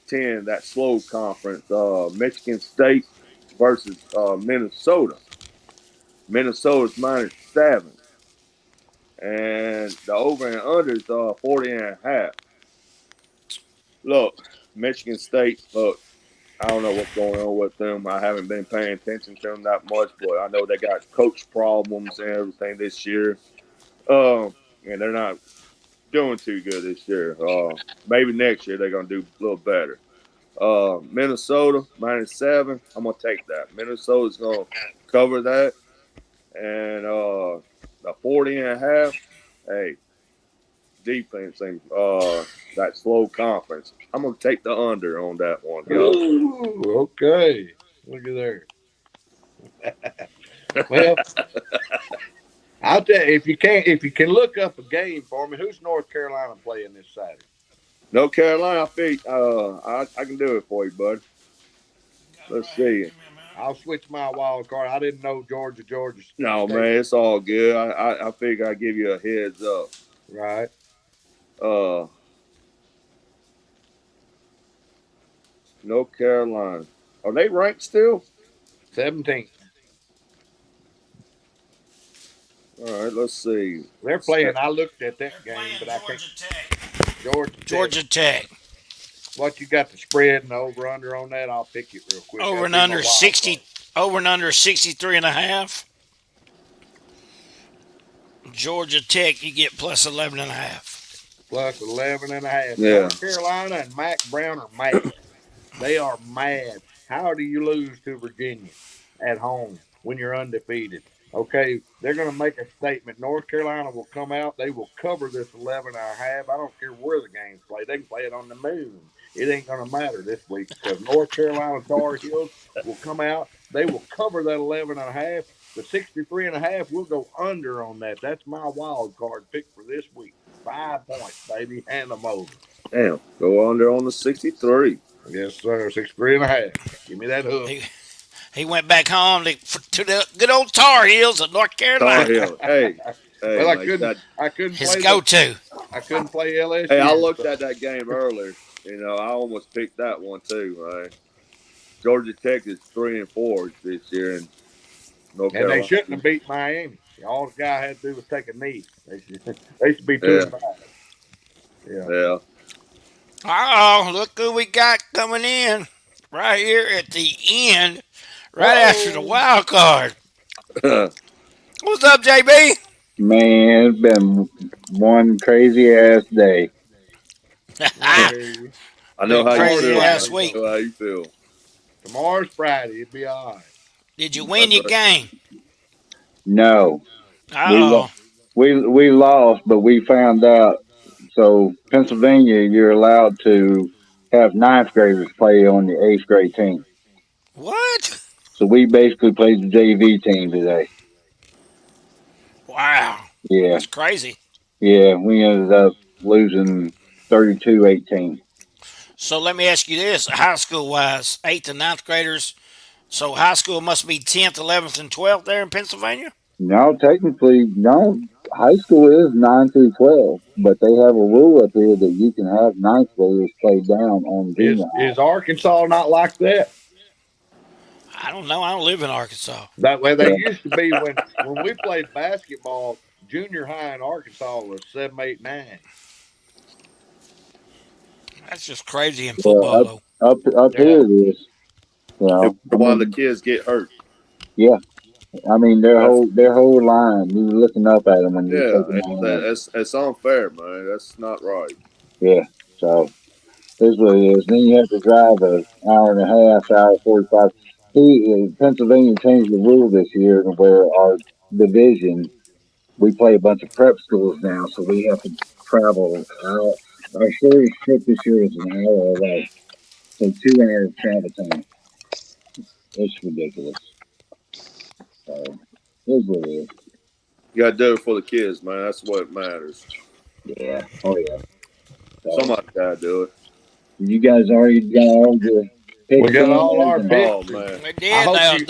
Ten, that slow conference. Michigan State versus Minnesota. Minnesota's -7, and the over and under is 40.5. Look, Michigan State. Look, I don't know what's going on with them. I haven't been paying attention to them that much, but I know they got coach problems and everything this year. And they're not doing too good this year. Maybe next year they're gonna do a little better. Minnesota -7. I'm gonna take that. Minnesota's gonna cover that, and the 40.5. Hey, defense and that slow conference. I'm gonna take the under on that one, yo. Ooh, okay. Look at there. Well, I'll tell you if you can look up a game for me. Who's North Carolina playing this Saturday? North Carolina, I can do it for you, bud. Let's see. I'll switch my wild card. I didn't know Georgia No, State. man, it's all good. I figure I give you a heads up. Right. Uh, North Carolina, are they ranked still? 17th. All right, let's see. They're playing. I looked at that game, but I can't. Georgia Tech. Tech. What you got the spread and the over under on that? I'll pick it real quick. Over and That'll be my under wild 60. card. Over and under 63.5. Georgia Tech, you get plus 11.5. Plus 11.5. Yeah. North Carolina and Mac Brown are mad. They are mad. How do you lose to Virginia at home when you're undefeated? Okay, they're going to make a statement. North Carolina will come out. They will cover this 11.5. I don't care where the game's played. They can play it on the moon. It ain't going to matter this week because North Carolina Tar Heels will come out. They will cover that 11.5. The 63.5 will go under on that. That's my wild card pick for this week. 5 points, baby. Hand them over. Damn, go under on the 63. Yes, sir. 63.5. Give me that hook. He went back home to the good old Tar Heels of North Tar Carolina. Heel. Hey, Well, I like couldn't. that. I couldn't His play. go-to. I couldn't play LSU. Hey, I looked at that game earlier. You know, I almost picked that one too. Right? Georgia Tech is 3-4 this year, and North And Carolina. they shouldn't have beat Miami. All the guy had to do was take a knee. They should be 2-5. Yeah. Yeah. Uh-oh, look who we got coming in right here at the end, right after the wild card. What's up, JB? Man, it's been one crazy ass day. I know how you Crazy feel. ass man. week. I know how you feel. Tomorrow's Friday. It'll be all right. Did you win your game? No, Uh-oh. we lost, but we found out. So Pennsylvania, you're allowed to have ninth graders play on the eighth grade team. What? So we basically played the JV team today. Wow. Yeah, That's crazy. yeah, we ended up losing 32-18. So let me ask you this, high school-wise, 8th and ninth graders. So high school must be 10th, 11th, and 12th there in Pennsylvania? No, technically, no. High school is 9 through 12, but they have a rule up here that you can have ninth graders play down on junior high. Is Arkansas not like that? I don't know. I don't live in Arkansas. That way they used to be when we played basketball. Junior high in Arkansas was 7, 8, 9. That's just crazy in football, though. Up Yeah. here it is. You know, Why the kids get hurt? Yeah, I mean That's their whole line. You were looking up at them when you were yeah. taking them out. It's unfair, man. That's not right. Yeah, so this is what it is. Then you have to drive an hour and a half, hour 45. Pennsylvania changed the rule this year where our division we play a bunch of prep schools now, so we have to travel out. Our shortest trip this year is an hour away, so 2 hours travel time. It's ridiculous. So here's what it is. You got to do it for the kids, man. That's what matters. Yeah. Oh yeah. So Somebody got to do it. you guys already got all your We picks got in all and our everything. Oh picks. man, We I did hope now. you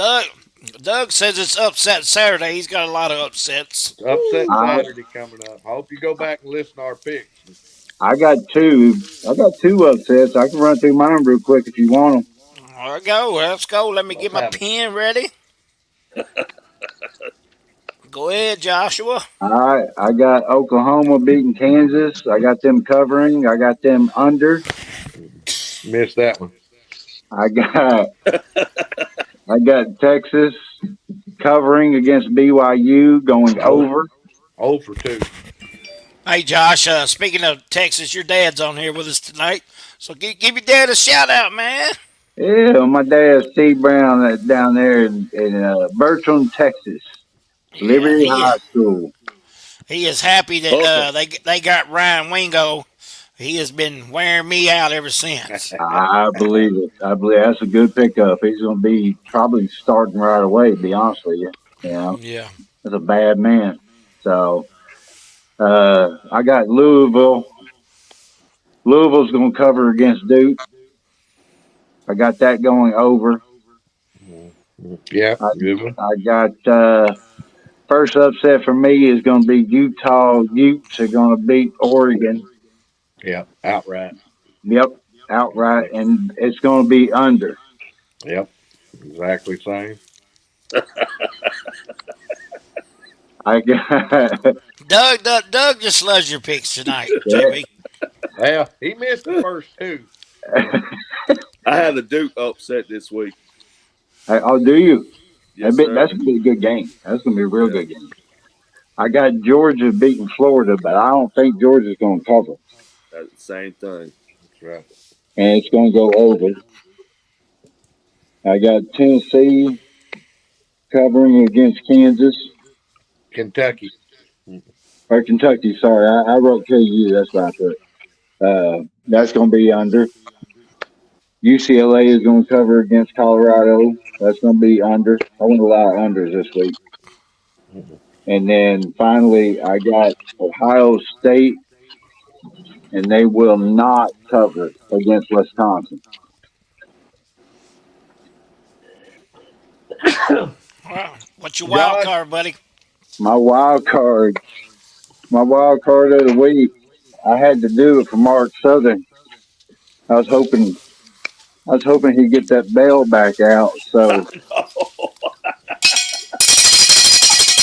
Doug says it's upset Saturday. He's got a lot of upsets. upset I Saturday coming up. I hope you go back and listen to our picks. I got two. I got two upsets. I can run through mine real quick if you want them. There we go. Let's go. Let me Let's get my have it. pen ready. Go ahead, Joshua. All right. I got Oklahoma beating Kansas. I got them covering. I got them under. Missed that one. I got I got Texas covering against BYU going Oh, over. 0 for 2. Hey, Josh. Speaking of Texas, your dad's on here with us tonight. So give your dad a shout out, man. Yeah, my dad's Steve Brown down there in Bertram, Texas, Yeah, Liberty High School. he is happy that welcome. they got Ryan Wingo. He has been wearing me out ever since. I believe it. I believe that's a good pickup. He's going to be probably starting right away. To be honest with you, you know, Yeah. that's a bad man. So I got Louisville. Louisville's going to cover against Duke. I got that going over. Yeah, I, good one. I got first upset for me is going to be Utah. Utes are going to beat Oregon. Yeah, outright. Yep, outright, and it's going to be under. Yep, exactly same. I got Doug just loves your picks tonight, yeah. JB. Yeah, he missed the first two. I had the Duke upset this week. Oh, do you? Yes, That's sir. going to be a good game. That's going to be a real Yeah, good game. I got Georgia beating Florida, but I don't think Georgia's going to cover, that's the same thing. That's right. and it's going to go over. I got Tennessee covering against Kansas Kentucky. or Kentucky. Sorry, I wrote KU. That's what I put. That's going to be under. UCLA is going to cover against Colorado. That's going to be under. I went a lot of unders this week. And then finally, I got Ohio State, and they will not cover against Wisconsin. Well, what's your wild Josh, card, buddy? My wild card, my wild card of the week. I had to do it for Mark Southern. I was hoping, I was hoping he'd get that bail back out. So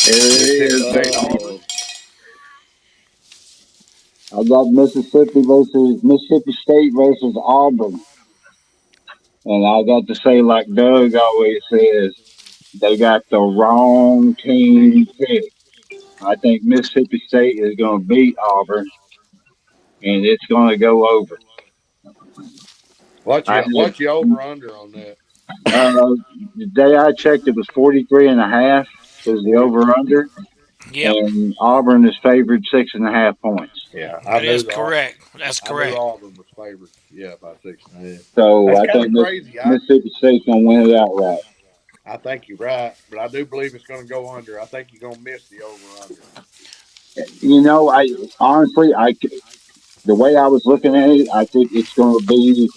here it is. Mississippi State Auburn. I got Mississippi State versus Auburn, and I got to say, like Doug always says, they got the wrong team picked. I think Mississippi State is going to beat Auburn, and it's going to go over. I What's your over under on that? the day I checked, it was 43.5 is the 40. over under, Yep, and Auburn is favored 6.5 points. Yeah, that is correct. That's I knew correct. Auburn was favored. Yeah, by 6.5. So That's I kind think of crazy. Mississippi State's going to win it outright. I think you're right, but I do believe it's going to go under. I think you're going to miss the over under. You know, I honestly, the way I was looking at it, I think it's going to be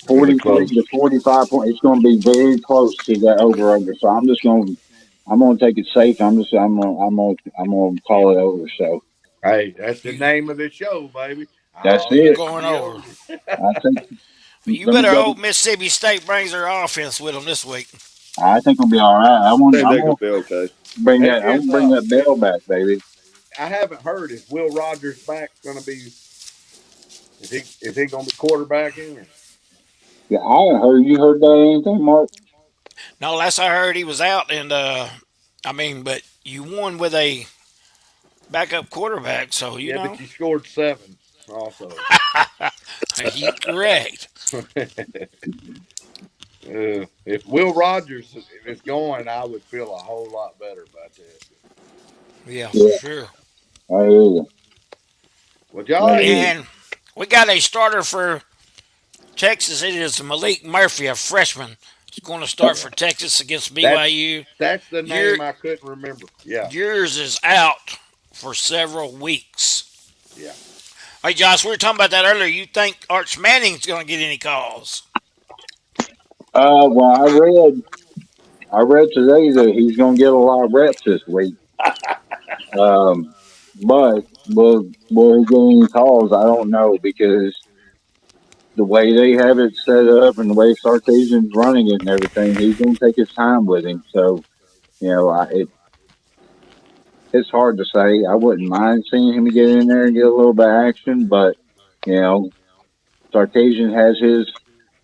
Really 43 close. to 45 points. It's going to be very close to that over under. So I'm going to take it safe. I'm going to call it over. So Hey, that's the name of the show, baby. that's I'll it. take Going the over. I think You let me better double. hope Mississippi State brings their offense with them this week. I think we'll be all right. I think I'm they're going gonna be okay. to bring Hey, that. I'm going to bring that bell back, baby. I haven't heard. Is Will Rogers back going to be? Is he going to be quarterbacking? Or? Yeah, I haven't heard. You heard that anything, Mark? No, last I heard he was out, and I mean, but you won with a backup quarterback, so you Yeah, know but you scored 7 also. you correct. If Will Rogers is going, I would feel a whole lot better about that. Yeah, for Yeah, sure. I hear you. Well, I hear Johnny, you. And we got a starter for Texas. It is Malik Murphy, a freshman. He's going to start for Texas against that's BYU. that's the Your name I couldn't remember. Yeah, yours is out for several weeks. yeah. Hey, Josh, we were talking about that earlier. You think Arch Manning's going to get any calls? Well, I read today that he's going to get a lot of reps this week. Um, but will he get any calls? I don't know because the way they have it set up and the way Sarkisian's running it and everything, he's going to take his time with him. So it's hard to say. I wouldn't mind seeing him get in there and get a little bit of action, but you know, Sarkisian has his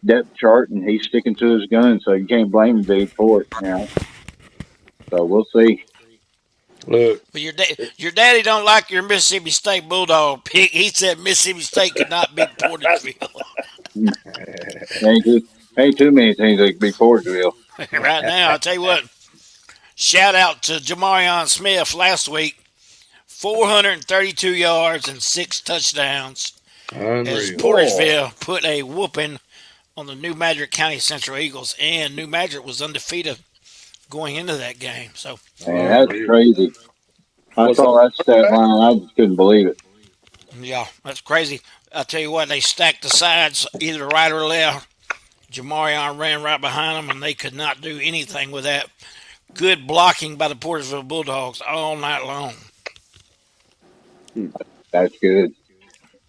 depth chart and he's sticking to his gun, so you can't blame the dude for it. So we'll see. Look, But your daddy don't like your Mississippi State Bulldog pick. He said Mississippi State could not beat Portersville. Ain't too many things that can be Porterville. Right now, I'll tell you what. Shout out to Jamarion Smith last week. 432 yards and 6 touchdowns as unreal. Portersville put a whooping on the New Madrid County Central Eagles, and New Madrid was undefeated going into that game. So, Man, that's crazy. I What's saw up? that stat line. I just couldn't believe it. yeah, that's crazy. I'll tell you what, they stacked the sides either right or left. Jamarion ran right behind them, and they could not do anything with that. Good blocking by the Portersville Bulldogs all night long. That's good.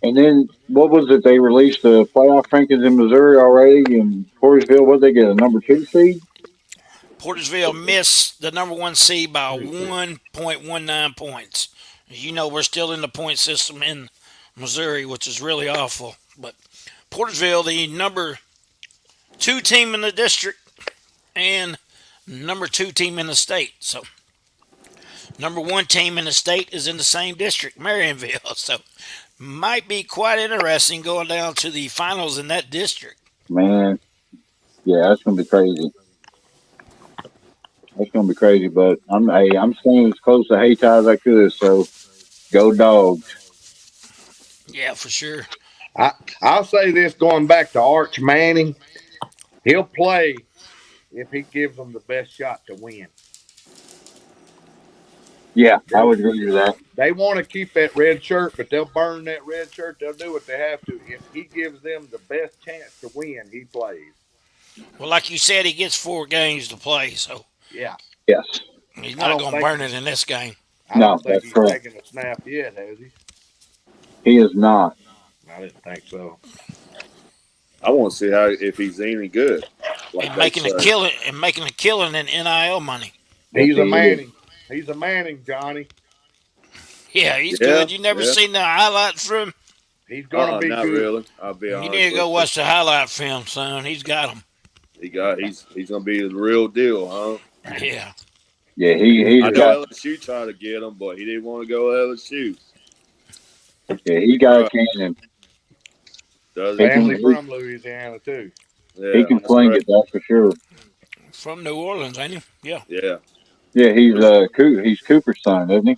And then what was it? They released the playoff rankings in Missouri already, and Portersville. What they get, a number 2 seed? Portersville missed the number 1 seed by 1.19 points. As you know, we're still in the point system in Missouri, which is really awful. But Portersville, the number 2 team in the district and number 2 team in the state. So, number 1 team in the state is in the same district, Marionville. So, might be quite interesting going down to the finals in that district. Man, yeah, that's gonna be crazy. That's gonna be crazy. But I'm staying as close to Hayti as I could. So go dogs. Yeah, for sure. I'll say this: going back to Arch Manning, he'll play if he gives them the best shot to win. Yeah, I would agree with that. They want to keep that red shirt, but they'll burn that red shirt. They'll do what they have to. If he gives them the best chance to win, he plays. Well, like you said, he gets 4 games to play, so Yeah. Yes. he's I not don't going to think- burn it in this game. I No, don't think that's he's correct. taken a snap yet, has he? He is not. I didn't think so. I want to see how if he's any good. Like And they making a say. killing in NIL money. He's a Yes, he is. Manning. He's a Manning, Johnny. Yeah, he's Yeah, good. You never yeah. seen the highlights from him? He's gonna be Not good. really. I'll be You honest. need to go with watch the highlight film, son. He's got them. you. He's gonna be the real deal, huh? Yeah. Yeah, he's I got. know LSU tried to get him, but he didn't want to go LSU. Yeah, he got a cannon. Does He he? can- Family from Louisiana too. Yeah, He can that's sling right. it. That's for sure. From New Orleans, ain't he? Yeah. Yeah, Yeah, he's Cooper's son, isn't he?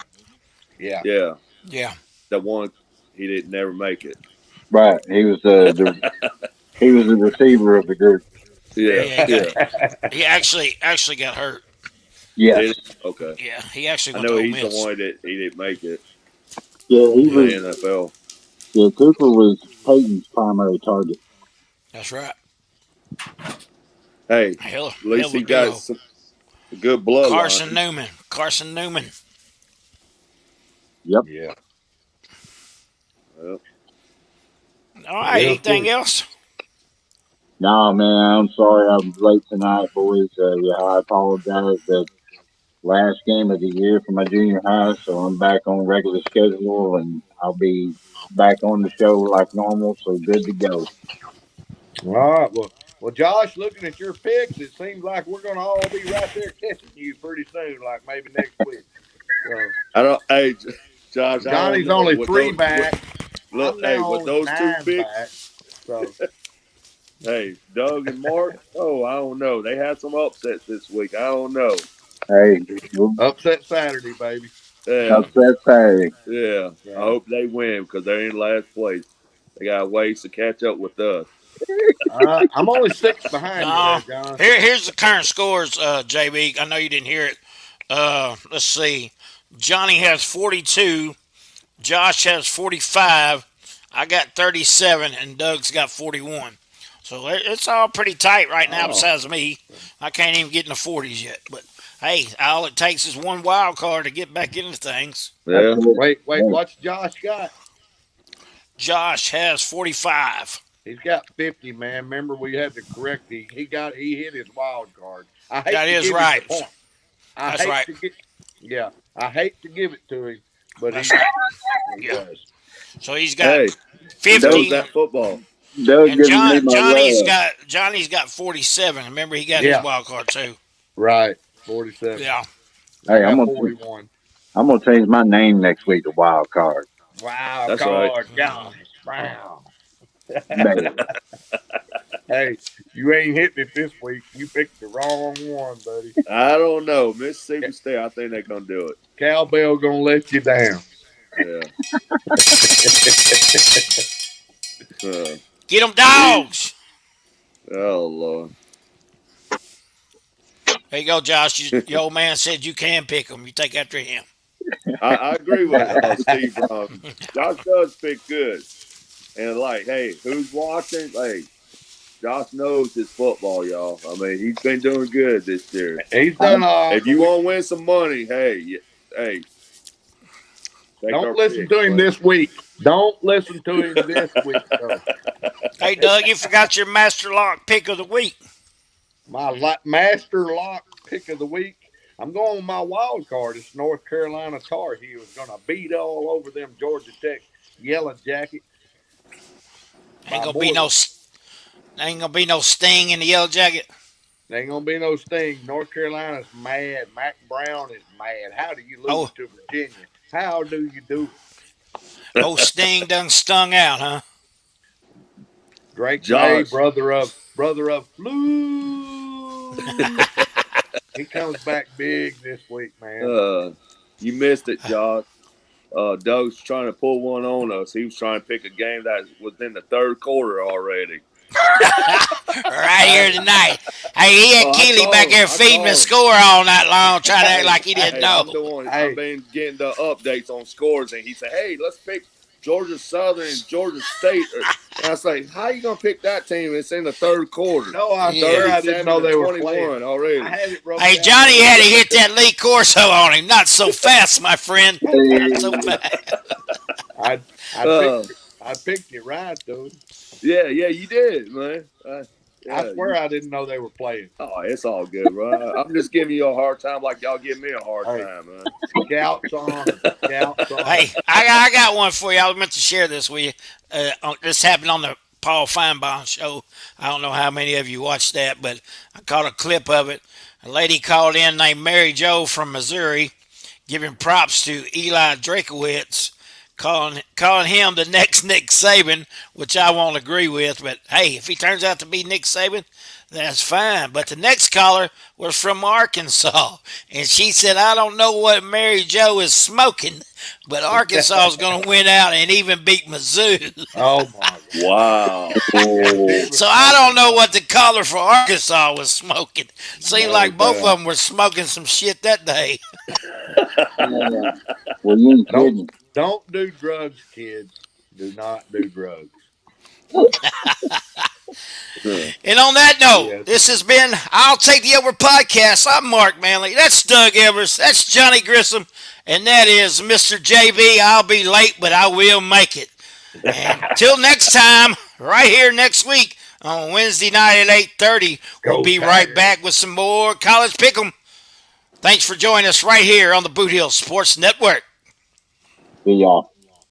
Yeah. yeah. Yeah. That one, he didn't never make it. Right. He was he was the receiver of the group. Yeah, Yeah, yeah. he actually got hurt. Yes. Did he? Okay. Yeah, he actually I went know to Ole he's the Miss. one that he didn't make it Yeah, he in was. the NFL. Yeah, Cooper was Peyton's primary target. That's right. Hey, Hell, at least hell he of a got deal. some good blood. Carson Newman. Yeah. Well, All right. Yeah, Anything cool. else? Nah, man, I'm sorry I was late tonight, boys. I apologize. The last game of the year for my junior high, so I'm back on regular schedule, and I'll be back on the show like normal. So good to go. All right. Well, Well, Josh, looking at your picks, it seems like we're going to all be right there catching you pretty soon, like maybe next week. So I don't. Hey, Josh. I Johnny's don't know. only With 3 those- back. Look, I'm hey, now with only those 2 9 picks, back. So hey, Doug and Mark. Oh, I don't know. They had some upsets this week. I don't know. Hey, we'll upset Saturday, baby. Yeah, upset Saturday. yeah. Yeah. I hope they win because they're in last place. They got ways to catch up with us. I'm only 6 behind you there, John. Here's the current scores, JB. I know you didn't hear it. Let's see. Johnny has 42. Josh has 45. I got 37, and Doug's got 41. So it's all pretty tight right now. Oh. Besides me, I can't even get in the 40s yet. But hey, all it takes is one wild card to get back into things. Yeah. Wait, what's Josh got? Josh has 45. He's got 50, man. Remember, we had to correct. He hit his wild card. I hate That to is give him right. the point. That's hate right. to I hate to give it to him, but That's he, right. he Yeah. does. So he's got Hey, 50. knows that football. Doug And gives me my Johnny's got 47. Remember, he got Yeah. his wild card too. Right, 47. Yeah. Hey, I I'm got gonna 41. change my name next week to Wild Card. Wow, That's card, right. Josh Brown. Man, Hey, you ain't hitting it this week. You picked the wrong one, buddy. I don't know. Mississippi State, I think they're going to do it. Cowbell gonna let you down. Yeah. Get them dogs. Oh, Lord. There you go, Josh. Your old man said you can pick them. You take after him. I agree with Steve Brown. Josh does pick good. And, like, hey, who's watching? Hey, Josh knows his football, y'all. I mean, he's been doing good this year. He's done all right. If you want to win some money, hey. Don't listen to him this week. Don't listen to him this week. Though. Hey, Doug, you forgot your master lock pick of the week. My master lock pick of the week. I'm going with my wild card. It's North Carolina Tar Heels going to beat all over them Georgia Tech Yellow Jackets. Ain't gonna be no sting in the yellow jacket. There ain't gonna be no sting. North Carolina's mad. Mac Brown is mad. How do you lose to Virginia? How do you do it? Oh, Sting done stung out, huh? Drake May, Josh. brother of Blue. He comes back big this week, man. You missed it, Josh. Doug's trying to pull one on us. He was trying to pick a game that was in the third quarter already. Right here tonight. Hey, he had Keely back there feeding the score all night long, trying to act like he didn't know. I've been getting the updates on scores, and he said, "Hey, let's pick Georgia Southern and Georgia State." And I was like, "How you gonna pick that team? It's in the third quarter." No, I didn't know they were 21 playing. already. I had it wrote Hey, down. Johnny had to hit that Lee Corso on him. Not so fast, my friend. Not so fast. I picked it right, dude. Yeah, you did, man. I swear I didn't know they were playing. Oh, it's all good, bro. I'm just giving you a hard time like y'all give me a hard time, man. Scouts on. Hey, I got one for you. I was meant to share this with you. This happened on the Paul Feinbaum show. I don't know how many of you watched that, but I caught a clip of it. A lady called in named Mary Jo from Missouri, giving props to Eli Drakowitz, calling him the next Nick Saban, which I won't agree with. But hey, if he turns out to be Nick Saban, that's fine. But the next caller was from Arkansas, and she said, "I don't know what Mary Jo is smoking, but Arkansas is going to win out and even beat Mizzou." Oh my! Wow. So I don't know what the caller for Arkansas was smoking. Seemed like both of them were smoking some shit that day. well, you ain't kidding. Don't do drugs, kids. Do not do drugs. And on that note, this has been I'll Take the Over podcast. I'm Mark Manley. That's Doug Evers. That's Johnny Grissom. And that is Mr. JB. I'll be late, but I will make it. And until next time, right here next week on Wednesday night at 8:30, we'll be right back with some more College Pick'em. Thanks for joining us right here on the Boot Hill Sports Network. See y'all.